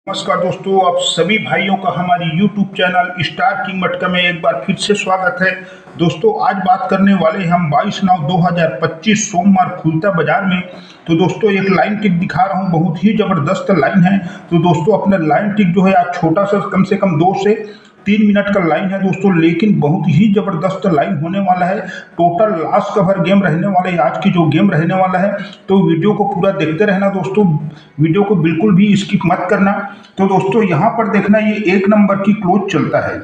नमस्कार दोस्तों, आप सभी भाइयों का हमारी YouTube चैनल स्टार किंग मटका में एक बार फिर से स्वागत है। दोस्तों आज बात करने वाले हम 22/9/2025 सोमवार खुलता बाजार में। तो दोस्तों एक लाइन टिक दिखा रहा हूँ, बहुत ही ज़बरदस्त लाइन है। तो दोस्तों अपना लाइन टिक जो है आज छोटा सा, कम से कम 2 से 3 मिनट का लाइन है दोस्तों, लेकिन बहुत ही ज़बरदस्त लाइन होने वाला है। टोटल लॉस कवर गेम रहने वाला है आज की जो गेम रहने वाला है। तो वीडियो को पूरा देखते रहना दोस्तों, वीडियो को बिल्कुल भी स्किप मत करना। तो दोस्तों यहाँ पर देखना, ये 1 नंबर की क्लोज चलता है।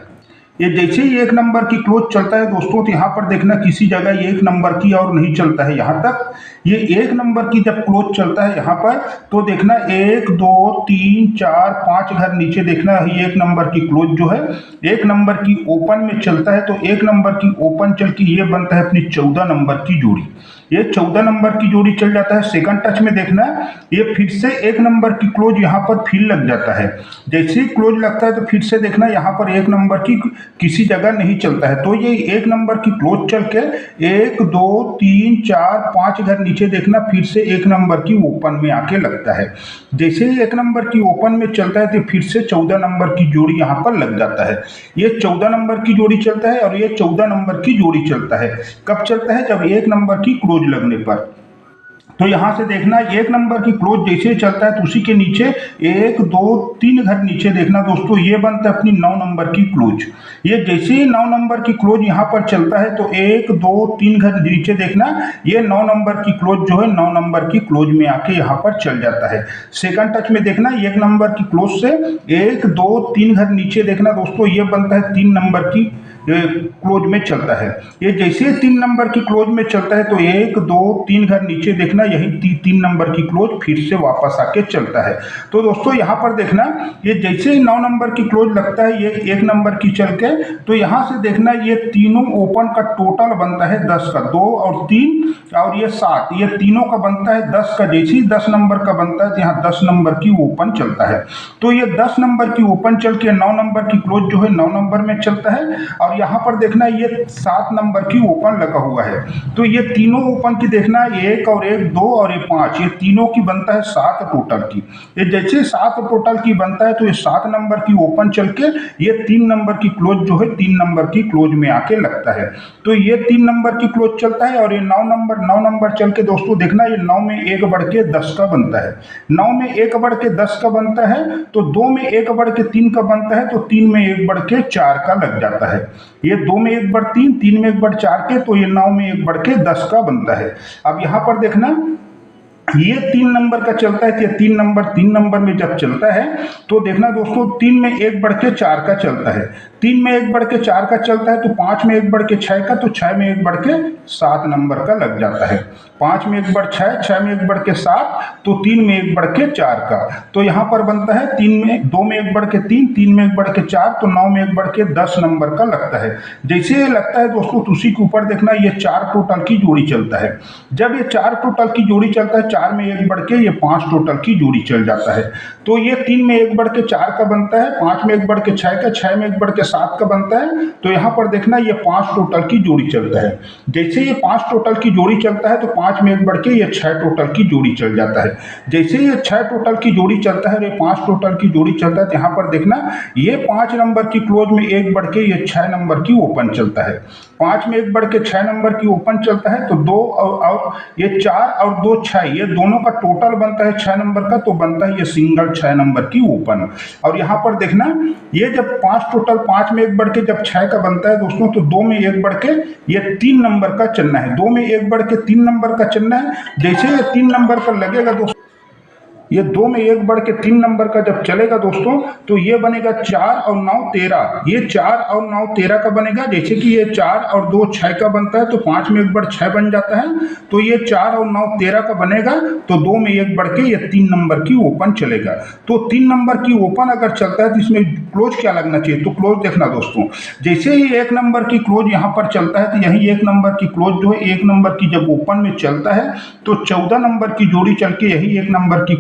ये जैसे ही 1 नंबर की क्लोज चलता है दोस्तों, तो यहाँ पर देखना किसी जगह ये 1 नंबर की और नहीं चलता है। यहाँ तक ये 1 नंबर की जब क्लोज चलता है यहाँ पर, तो देखना 1 2 3 4 5 घर नीचे देखना ये 1 नंबर की क्लोज जो है 1 नंबर की ओपन में चलता है। तो 1 नंबर की ओपन चल के ये बनता है अपनी 14 नंबर की जोड़ी। ये 14 नंबर की जोड़ी चल जाता है। सेकंड टच में देखना ये फिर से 1 नंबर की क्लोज यहाँ पर फिर लग जाता है। जैसे ही क्लोज लगता है तो फिर से देखना यहाँ पर 1 नंबर की किसी जगह नहीं चलता है। तो ये 1 नंबर की क्लोज चल के 1 2 3 4 5 घर नीचे देखना फिर से 1 नंबर की ओपन में आके लगता है। जैसे ही 1 नंबर की ओपन में चलता है तो फिर से 14 नंबर की जोड़ी यहाँ पर लग जाता है। ये 14 नंबर की जोड़ी चलता है और ये 14 नंबर की जोड़ी चलता है। कब चलता है? जब 1 नंबर की क्लोज लगने पर। तो यहां से देखना 1 नंबर की क्लोज जैसे चलता है तो उसी के नीचे 1 2 3 घर नीचे देखना दोस्तों, ये बनता है अपनी 9 नंबर की क्लोज। ये जैसे ही 9 नंबर की क्लोज यहां पर चलता है तो 1 2 3 घर नीचे देखना ये 9 नंबर की क्लोज जो है 9 नंबर की क्लोज में आके यहाँ पर चल जाता है। सेकंड टच में देखना 1 नंबर की क्लोज से 1 2 3 घर नीचे देखना दोस्तों, ये बनता है 3 नंबर की क्लोज में चलता है। ये जैसे 3 नंबर की क्लोज में चलता है तो 1 2 3 घर नीचे देखना यही 3 नंबर की क्लोज फिर से वापस आके चलता है। तो दोस्तों यहाँ पर देखना ये जैसे ही 9 नंबर की क्लोज लगता है ये 1 नंबर की चल के, तो यहाँ से देखना ये तीनों ओपन का टोटल बनता है 10 का। 2 और 3 और ये 7, ये तीनों का बनता है 10 का। जैसे ही 10 नंबर का बनता है तो यहाँ 10 नंबर की ओपन चलता है। तो ये 10 नंबर की ओपन चल के 9 नंबर की क्लोज जो है 9 नंबर में चलता है। और यहाँ पर देखना ये 7 नंबर की ओपन लगा हुआ है। तो ये तीनों ओपन की देखना 1 और 1 2 और ये 5, ये तीनों की बनता है 7 टोटल की। ये जैसे 7 टोटल की बनता है तो ये 7 नंबर की ओपन चल के ये 3 नंबर की क्लोज जो है 3 नंबर की क्लोज में आके लगता है। तो ये 3 नंबर की क्लोज चलता है और ये 9 नंबर चल के दोस्तों देखना ये 9 में 1 बढ़ के 10 का बनता है। 9 में 1 बढ़ के 10 का बनता है तो 2 में 1 बढ़ के 3 का बनता है, तो 3 में 1 बढ़ के 4 का लग जाता है। ये 2 में 1 बढ़ 3, 3 में 1 बढ़ 4 के, तो ये 9 में 1 बढ़ के 10 का बनता है। अब यहाँ पर देखना ये 3 नंबर का चलता है। तो 3 नंबर में जब चलता है तो देखना दोस्तों 3 में 1 बढ़ के 4 का चलता है। 3 में 1 बढ़ के 4 का चलता है तो 5 में 1 बढ़ के 6 का, तो 6 में 1 बढ़ के 7 नंबर का लग जाता है। 5 में 1 बढ़ 6, 6 में 1 बढ़ के 7, तो 3 में 1 बढ़ के 4 का। तो यहाँ पर बनता है 2 में 1 बढ़ के 3, 3 में 1 बढ़ के 4, तो 9 में 1 बढ़ के 10 नंबर का लगता है। जैसे ये लगता है दोस्तों तो उसी के ऊपर देखना ये 4 टोटल की जोड़ी चलता है। जब ये 4 टोटल की जोड़ी चलता है, 4 में 1 बढ़ के ये 5 टोटल की जोड़ी चल जाता है। तो ये 3 में 1 बढ़ के 4 का बनता है, 5 में 1 बढ़ के 6 का, 6 में 1 बढ़ के 7 का बनता है। तो यहाँ पर देखना ये 5 टोटल की जोड़ी चलता है। जैसे ये 5 टोटल की जोड़ी चलता है तो 5 में 1 बढ़ के ये 6 टोटल की जोड़ी चल जाता है। जैसे ये 6 टोटल की जोड़ी चलता है, ये 5 टोटल की जोड़ी चलता है, तो यहाँ पर देखना ये 5 नंबर की क्लोज में 1 बढ़ के ये 6 नंबर की ओपन चलता है। 5 में 1 बढ़ के 6 नंबर की ओपन चलता है, तो 2 और ये 4 और 2 6, ये दोनों का टोटल बनता है 6 नंबर का, तो बनता है ये सिंगल 6 नंबर की ओपन। और यहाँ पर देखना ये जब 5 टोटल 5 में 1 बढ़ के जब 6 का बनता है दोस्तों, तो 2 में 1 बढ़ के ये 3 नंबर का चलना है। 2 में 1 बढ़ के 3 नंबर का चलना है। जैसे ये 3 नंबर का लगेगा दोस्तों, ये 2 में 1 बढ़ के 3 नंबर का जब चलेगा दोस्तों, तो ये बनेगा 4 और 9 13। ये 4 और 9 13 का बनेगा। जैसे कि ये 4 और 2 6 का बनता है, तो 5 में 1 बढ़ 6 बन जाता है। तो ये 4 और 9 13 का बनेगा। तो 2 में 1 बढ़ के ये 3 नंबर की ओपन चलेगा। तो 3 नंबर की ओपन अगर चलता है तो इसमें क्लोज क्या लगना चाहिए? तो क्लोज देखना दोस्तों, जैसे ही 1 नंबर की क्लोज यहाँ पर चलता है तो यही 1 नंबर की क्लोज जो है 1 नंबर की जब ओपन में चलता है तो 14 नंबर की जोड़ी चल के यही 1 नंबर की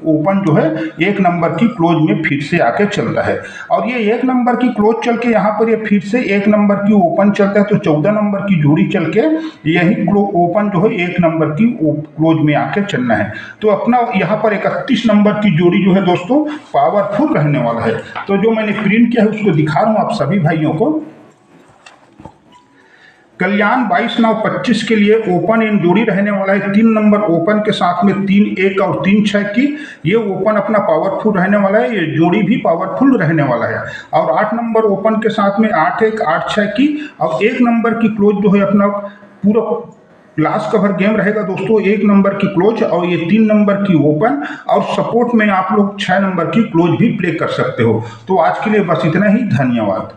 ओपन जो है 1 नंबर की क्लोज में फिर से आके चलता है। और ये 1 नंबर की क्लोज चल के यहाँ पर ये फिर से 1 नंबर की ओपन चलता है, तो 14 नंबर की जोड़ी चल के यही ओपन जो है 1 नंबर की क्लोज में आके चलना है। तो अपना यहाँ पर 31 नंबर की जोड़ी जो है दोस्तों पावरफुल रहने वाला है। तो जो मैंने प्रिंट किया है उसको दिखा रहा हूँ आप सभी भाइयों को। कल्याण 22/9/25 के लिए ओपन इन जोड़ी रहने वाला है 3 नंबर ओपन के साथ में 3-1 और 3-6 की। ये ओपन अपना पावरफुल रहने वाला है, ये जोड़ी भी पावरफुल रहने वाला है। और 8 नंबर ओपन के साथ में 8-1 8-6 की और 1 नंबर की क्लोज जो है अपना पूरा लास्ट कवर गेम रहेगा दोस्तों। 1 नंबर की क्लोज और ये 3 नंबर की ओपन और सपोर्ट में आप लोग 6 नंबर की क्लोज भी प्ले कर सकते हो। तो आज के लिए बस इतना ही, धन्यवाद।